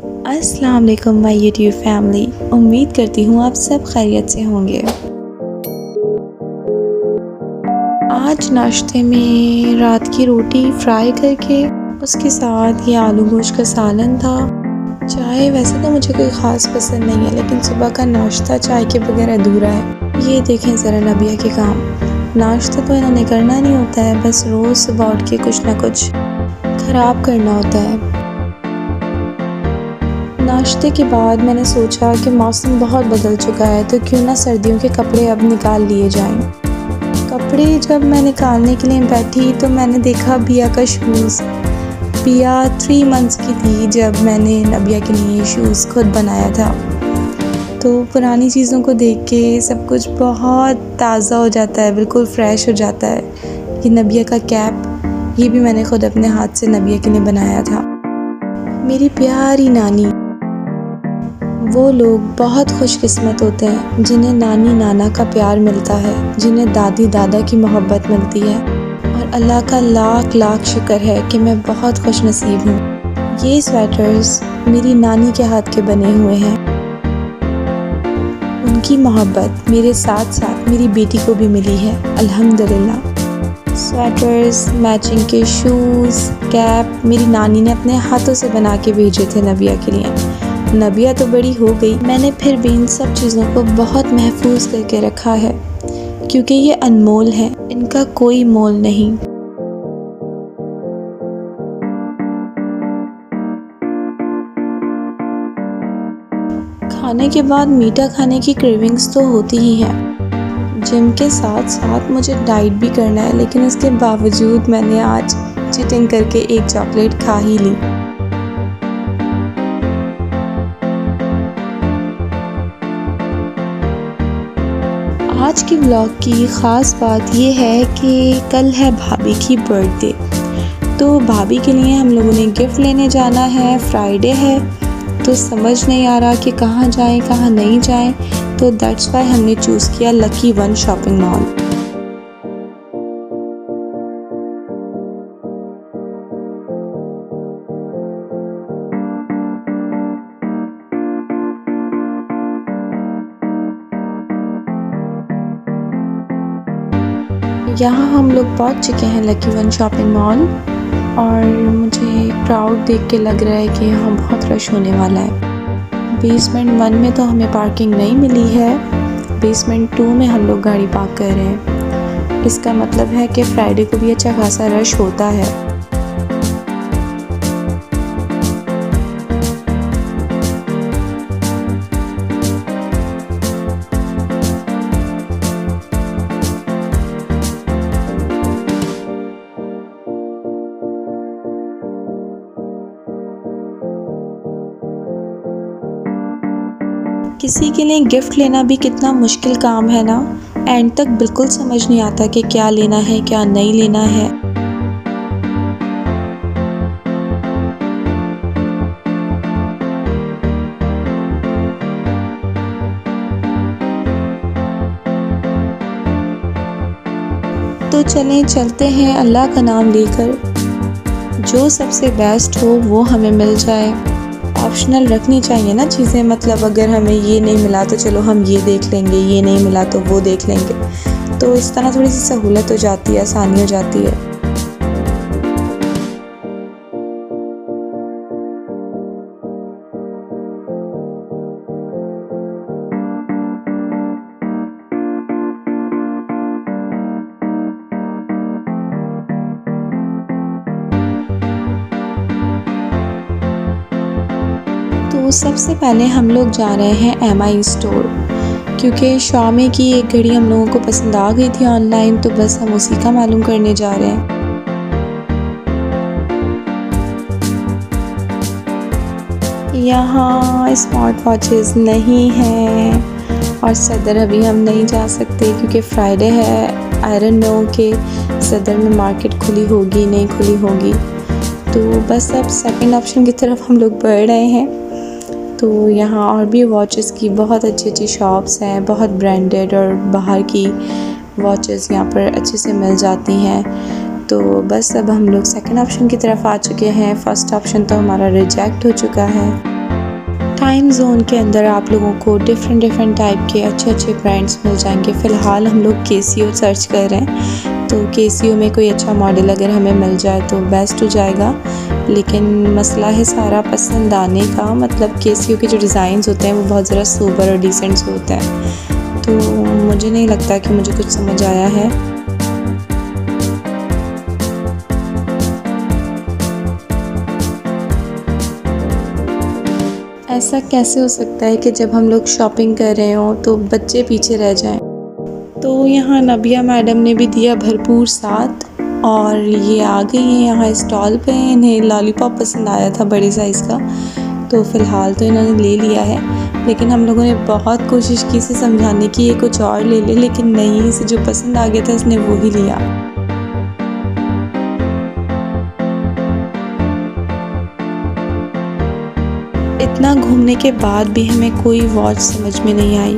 अस्सलाम वालेकुम my YouTube family. उम्मीद करती हूँ आप सब खैरियत से होंगे। आज नाश्ते में रात की रोटी फ्राई करके उसके साथ ये आलू गोश्त का सालन था। चाय वैसे तो मुझे कोई ख़ास पसंद नहीं है, लेकिन सुबह का नाश्ता चाय के बगैर अधूरा है। ये देखें ज़रा नबिया के काम। नाश्ता तो इन्होंने करना नहीं होता है, बस रोज़ सुबह उठ के कुछ ना कुछ ख़राब करना होता है। नाश्ते के बाद मैंने सोचा कि मौसम बहुत बदल चुका है, तो क्यों ना सर्दियों के कपड़े अब निकाल लिए जाएं। कपड़े जब मैं निकालने के लिए बैठी तो मैंने देखा बिया का शूज़। बिया 3 मंथ्स की थी जब मैंने नबिया के लिए शूज़ खुद बनाया था। तो पुरानी चीज़ों को देख के सब कुछ बहुत ताज़ा हो जाता है, बिल्कुल फ़्रेश हो जाता है। ये नबिया का कैप, ये भी मैंने खुद अपने हाथ से नबिया के लिए बनाया था। मेरी प्यारी नानी, वो लोग बहुत खुशकिस्मत होते हैं जिन्हें नानी नाना का प्यार मिलता है, जिन्हें दादी दादा की मोहब्बत मिलती है, और अल्लाह का लाख लाख शुक्र है कि मैं बहुत खुश नसीब हूँ। ये स्वेटर्स मेरी नानी के हाथ के बने हुए हैं। उनकी मोहब्बत मेरे साथ साथ मेरी बेटी को भी मिली है, अल्हम्दुलिल्लाह। स्वेटर्स, मैचिंग के शूज़, कैप मेरी नानी ने अपने हाथों से बना के भेजे थे नबिया के लिए। नबिया तो बड़ी हो गई, मैंने फिर भी इन सब चीज़ों को बहुत महफूज करके रखा है, क्योंकि ये अनमोल है, इनका कोई मोल नहीं। खाने के बाद मीठा खाने की क्रेविंग्स तो होती ही है। जिम के साथ साथ मुझे डाइट भी करना है, लेकिन उसके बावजूद मैंने आज चीटिंग करके एक चॉकलेट खा ही ली। आज की व्लॉग की ख़ास बात ये है कि कल है भाभी की बर्थडे, तो भाभी के लिए हम लोगों ने गिफ्ट लेने जाना है। फ्राइडे है तो समझ नहीं आ रहा कि कहाँ जाएं कहाँ नहीं जाएं, तो दैट्स वाई हमने चूज़ किया लकी वन शॉपिंग मॉल। यहाँ हम लोग पहुँच चुके हैं लकी वन शॉपिंग मॉल, और मुझे क्राउड देख के लग रहा है कि यहाँ बहुत रश होने वाला है। बेसमेंट 1 में तो हमें पार्किंग नहीं मिली है, बेसमेंट 2 में हम लोग गाड़ी पार्क कर रहे हैं। इसका मतलब है कि फ्राइडे को भी अच्छा खासा रश होता है। किसी के लिए गिफ्ट लेना भी कितना मुश्किल काम है ना। एंड तक बिल्कुल समझ नहीं आता कि क्या लेना है क्या नहीं लेना है। तो चलें चलते हैं अल्लाह का नाम लेकर, जो सबसे बेस्ट हो वो हमें मिल जाए। ऑप्शनल रखनी चाहिए ना चीज़ें, मतलब अगर हमें ये नहीं मिला तो चलो हम ये देख लेंगे, ये नहीं मिला तो वो देख लेंगे, तो इस तरह थोड़ी सी सहूलत हो जाती है, आसानी हो जाती है। तो सबसे पहले हम लोग जा रहे हैं MI स्टोर, क्योंकि शाओमी की एक घड़ी हम लोगों को पसंद आ गई थी ऑनलाइन, तो बस हम उसी का मालूम करने जा रहे हैं। यहाँ स्मार्ट वॉचेस नहीं हैं, और सदर अभी हम नहीं जा सकते क्योंकि फ्राइडे है। आई डोंट नो कि सदर में मार्केट खुली होगी नहीं खुली होगी, तो बस अब सेकंड ऑप्शन की तरफ हम लोग बढ़ रहे हैं। तो यहाँ और भी वॉचेस की बहुत अच्छी अच्छी शॉप्स हैं, बहुत ब्रांडेड और बाहर की वॉचेस यहाँ पर अच्छे से मिल जाती हैं। तो बस अब हम लोग सेकंड ऑप्शन की तरफ आ चुके हैं। फ़र्स्ट ऑप्शन तो हमारा रिजेक्ट हो चुका है। टाइम ज़ोन के अंदर आप लोगों को डिफरेंट टाइप के अच्छे ब्रांड्स मिल जाएंगे। फ़िलहाल हम लोग केसीओ सर्च कर रहे हैं, तो केसीओ में कोई अच्छा मॉडल अगर हमें मिल जाए तो बेस्ट हो जाएगा। लेकिन मसला है सारा पसंद आने का, मतलब केसीओ के जो डिज़ाइंस होते हैं वो बहुत ज़रा सोबर और डिसेंट से होते हैं, तो मुझे नहीं लगता कि मुझे कुछ समझ आया है। ऐसा कैसे हो सकता है कि जब हम लोग शॉपिंग कर रहे हों तो बच्चे पीछे रह जाएं। तो यहाँ नबिया मैडम ने भी दिया भरपूर साथ और ये आ गई हैं यहाँ स्टॉल पे। इन्हें लॉलीपॉप पसंद आया था बड़े साइज़ का, तो फ़िलहाल तो इन्होंने ले लिया है। लेकिन हम लोगों ने बहुत कोशिश की इसे समझाने की ये कुछ और ले ले, लेकिन नहीं, इसे जो पसंद आ गया था इसने वो ही लिया। इतना घूमने के बाद भी हमें कोई वॉच समझ में नहीं आई।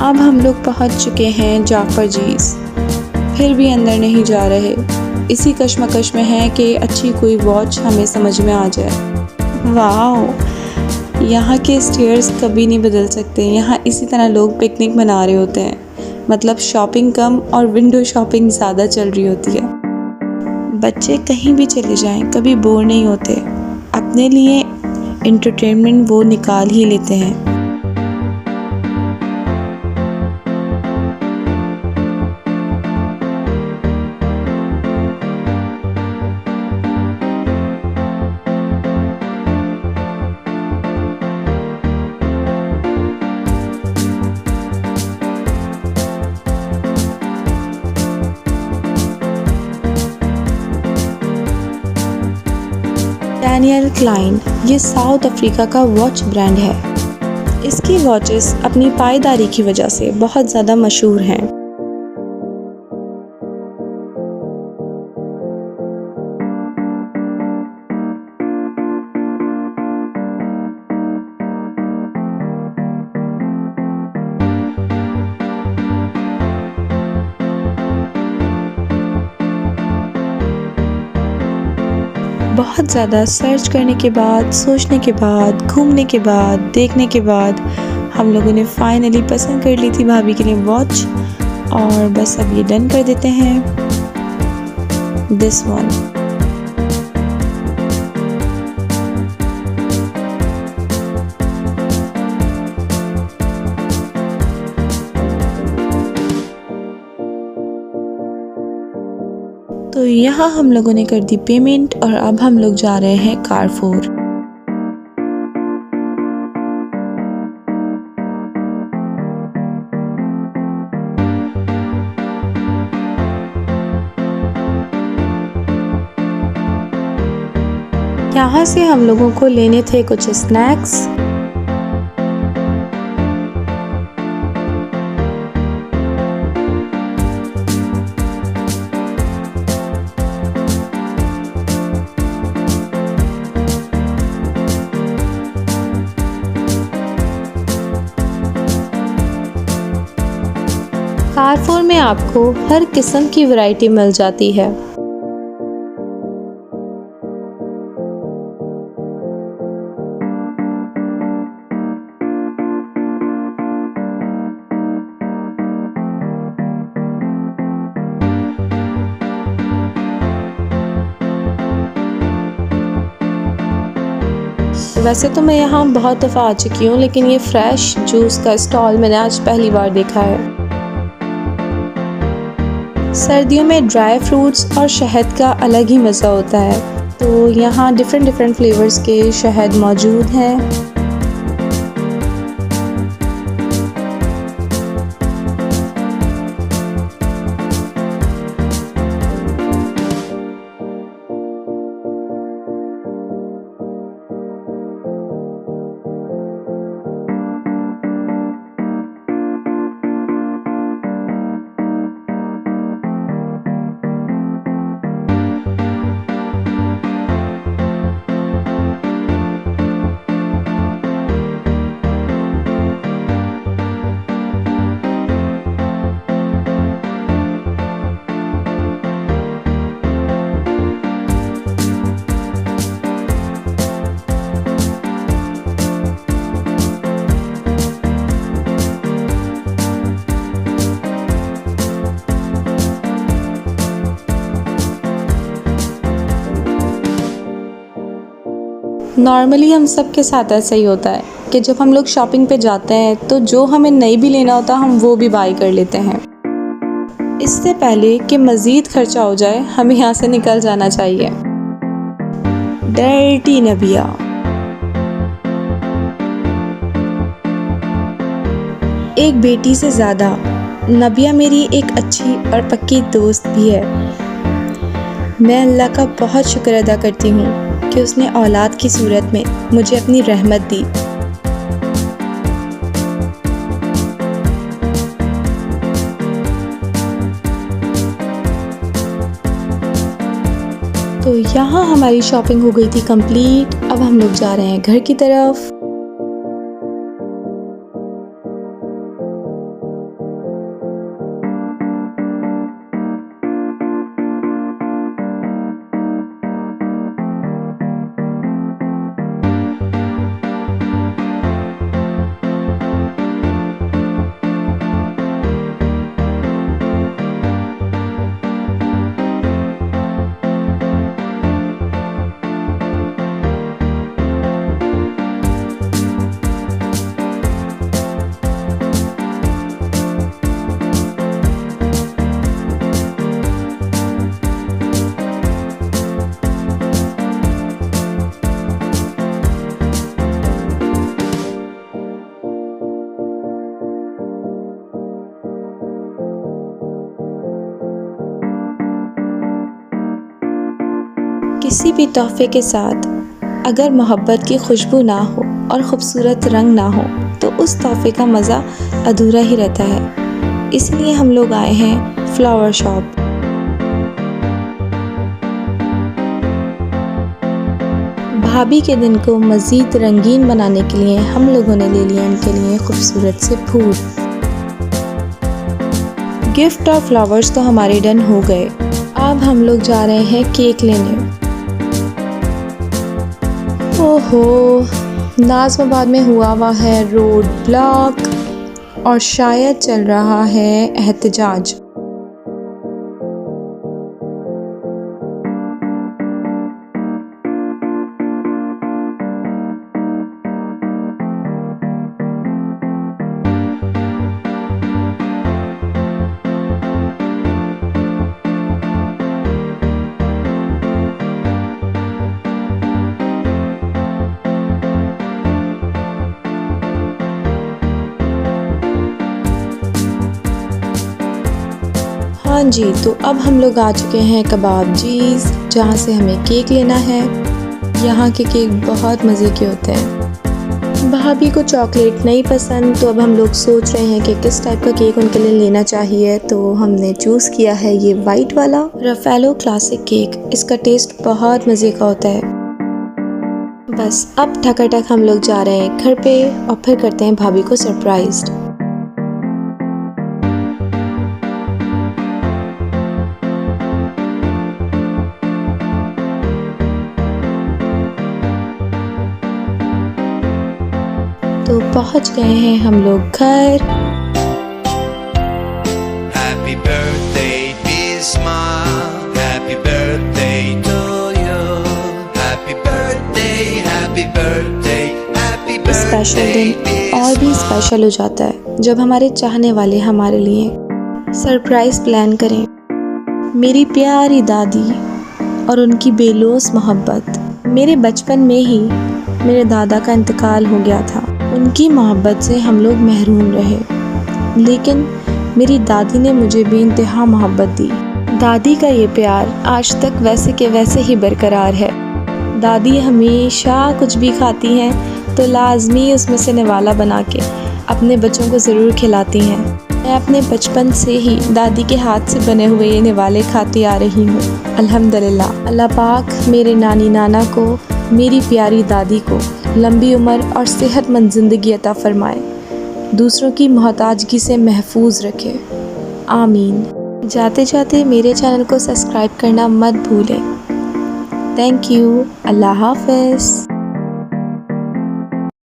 अब हम लोग पहुंच चुके हैं जाफ़र जीज़, फिर भी अंदर नहीं जा रहे। इसी कश्मकश में है कि अच्छी कोई वॉच हमें समझ में आ जाए। वाह, यहाँ के स्टेयर्स कभी नहीं बदल सकते। यहाँ इसी तरह लोग पिकनिक मना रहे होते हैं, मतलब शॉपिंग कम और विंडो शॉपिंग ज़्यादा चल रही होती है। बच्चे कहीं भी चले जाएं कभी बोर नहीं होते, अपने लिए एंटरटेनमेंट वो निकाल ही लेते हैं। डैनियल क्लाइन ये साउथ अफ्रीका का वॉच ब्रांड है। इसकी वॉचेस अपनी पायदारी की वजह से बहुत ज़्यादा मशहूर हैं। बहुत ज़्यादा सर्च करने के बाद, सोचने के बाद, घूमने के बाद, देखने के बाद हम लोगों ने फाइनली पसंद कर ली थी भाभी के लिए वॉच, और बस अब ये डन कर देते हैं, दिस वन। तो यहाँ हम लोगों ने कर दी पेमेंट और अब हम लोग जा रहे हैं कारफोर। यहाँ से हम लोगों को लेने थे कुछ स्नैक्स। कारफोर में आपको हर किस्म की वैरायटी मिल जाती है। वैसे तो मैं यहाँ बहुत दफ़ा आ चुकी हूँ, लेकिन ये फ्रेश जूस का स्टॉल मैंने आज पहली बार देखा है। सर्दियों में ड्राई फ्रूट्स और शहद का अलग ही मज़ा होता है, तो यहाँ डिफरेंट फ्लेवर्स के शहद मौजूद हैं। नॉर्मली हम सब के साथ ऐसा ही होता है कि जब हम लोग शॉपिंग पे जाते हैं तो जो हमें नहीं भी लेना होता हम वो भी बाय कर लेते हैं। इससे पहले कि मज़ीद खर्चा हो जाए हमें यहाँ से निकल जाना चाहिए। डर्टी नबिया। एक बेटी से ज़्यादा नबिया मेरी एक अच्छी और पक्की दोस्त भी है। मैं अल्लाह का बहुत शुक्र अदा करती हूँ कि उसने औलाद की सूरत में मुझे अपनी रहमत दी। तो यहाँ हमारी शॉपिंग हो गई थी कंप्लीट। अब हम लोग जा रहे हैं घर की तरफ। किसी भी तोहफे के साथ अगर मोहब्बत की खुशबू ना हो और ख़ूबसूरत रंग ना हो तो उस तोहफे का मज़ा अधूरा ही रहता है। इसलिए हम लोग आए हैं फ्लावर शॉप। भाभी के दिन को मज़ीद रंगीन बनाने के लिए हम लोगों ने ले लिए उनके लिए खूबसूरत से फूल। गिफ्ट और फ्लावर्स तो हमारे डन हो गए। अब हम लोग जा रहे हैं केक लेने। ओहो, नाज़माबाद में हुआ है रोड ब्लॉक और शायद चल रहा है एहतजाज। हाँ जी, तो अब हम लोग आ चुके हैं कबाबजीज़, जहाँ से हमें केक लेना है। यहाँ के केक बहुत मज़े के होते हैं। भाभी को चॉकलेट नहीं पसंद, तो अब हम लोग सोच रहे हैं कि किस टाइप का केक उनके लिए लेना चाहिए। तो हमने चूज़ किया है ये वाइट वाला रफ़ेलो क्लासिक केक। इसका टेस्ट बहुत मज़े का होता है। बस अब ठकाठक हम लोग जा रहे हैं घर पे और फिर करते हैं भाभी को सरप्राइज़। तो पहुंच गए हैं हम लोग घर। Happy birthday dear smile, happy birthday to you, happy birthday, happy birthday, happy birthday। Special दिन और भी स्पेशल हो जाता है जब हमारे चाहने वाले हमारे लिए सरप्राइज प्लान करें। मेरी प्यारी दादी और उनकी बेलौस मोहब्बत। मेरे बचपन में ही मेरे दादा का इंतकाल हो गया था। उनकी मोहब्बत से हम लोग महरूम रहे, लेकिन मेरी दादी ने मुझे बेइंतहा मोहब्बत दी। दादी का ये प्यार आज तक वैसे के वैसे ही बरकरार है। दादी हमेशा कुछ भी खाती हैं तो लाजमी उसमें से निवाला बना के अपने बच्चों को ज़रूर खिलाती हैं। मैं अपने बचपन से ही दादी के हाथ से बने हुए ये निवाले खाती आ रही हूँ। अल्हम्दुलिल्लाह, अल्लाह पाक मेरे नानी नाना को, मेरी प्यारी दादी को लंबी उम्र और सेहतमंद ज़िंदगी अता फ़रमाए, दूसरों की मोहताजगी से महफूज रखे, आमीन। जाते जाते मेरे चैनल को सब्सक्राइब करना मत भूलें। Thank you. अल्लाह हाफ़िज़।